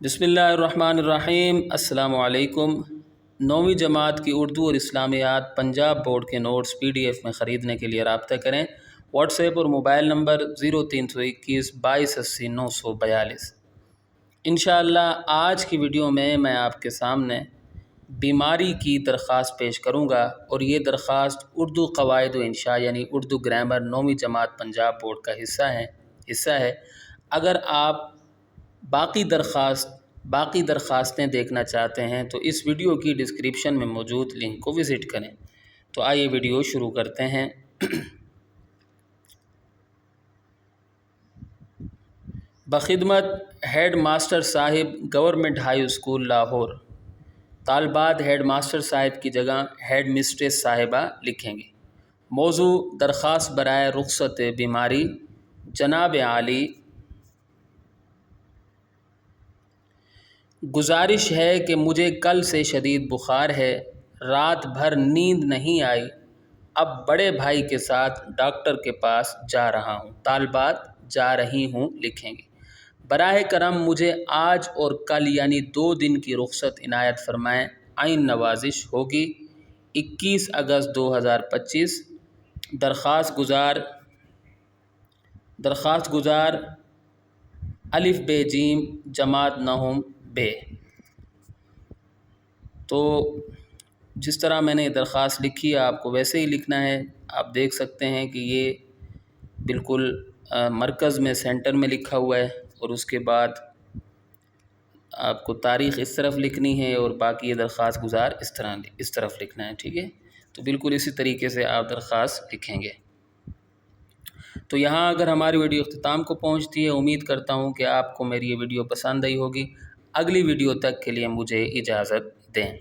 بسم اللہ الرحمن الرحیم۔ السلام علیکم۔ 9ویں جماعت کی اردو اور اسلامیات پنجاب بورڈ کے نوٹس PDF میں خریدنے کے لیے رابطہ کریں۔ واٹس ایپ اور موبائل نمبر 0321 2280 942۔ انشاءاللہ آج کی ویڈیو میں آپ کے سامنے بیماری کی درخواست پیش کروں گا، اور یہ درخواست اردو قواعد و انشاء یعنی اردو گرامر 9ویں جماعت پنجاب بورڈ کا حصہ ہے۔ اگر آپ باقی درخواستیں دیکھنا چاہتے ہیں تو اس ویڈیو کی ڈسکرپشن میں موجود لنک کو وزٹ کریں۔ تو آئیے ویڈیو شروع کرتے ہیں۔ بخدمت ہیڈ ماسٹر صاحب گورنمنٹ ہائی اسکول لاہور، طالبات ہیڈ ماسٹر صاحب کی جگہ ہیڈ مسٹریس صاحبہ لکھیں گے۔ موضوع درخواست برائے رخصت بیماری۔ جناب عالی، گزارش ہے کہ مجھے کل سے شدید بخار ہے، رات بھر نیند نہیں آئی، اب بڑے بھائی کے ساتھ ڈاکٹر کے پاس جا رہا ہوں۔ طالبات جا رہی ہوں لکھیں گے۔ براہ کرم مجھے آج اور کل یعنی 2 دن کی رخصت عنایت فرمائیں، عین نوازش ہوگی۔ 21 اگست 2025۔ درخواست گزار الف ب جیم جماعت نہم بے۔ تو جس طرح میں نے درخواست لکھی ہے آپ کو ویسے ہی لکھنا ہے۔ آپ دیکھ سکتے ہیں کہ یہ بالکل مرکز میں سینٹر میں لکھا ہوا ہے، اور اس کے بعد آپ کو تاریخ اس طرف لکھنی ہے، اور باقی یہ درخواست گزار اس طرف لکھنا ہے، ٹھیک ہے؟ تو بالکل اسی طریقے سے آپ درخواست لکھیں گے۔ تو یہاں اگر ہماری ویڈیو اختتام کو پہنچتی ہے، امید کرتا ہوں کہ آپ کو میری یہ ویڈیو پسند آئی ہوگی۔ اگلی ویڈیو تک کے لیے مجھے اجازت دیں۔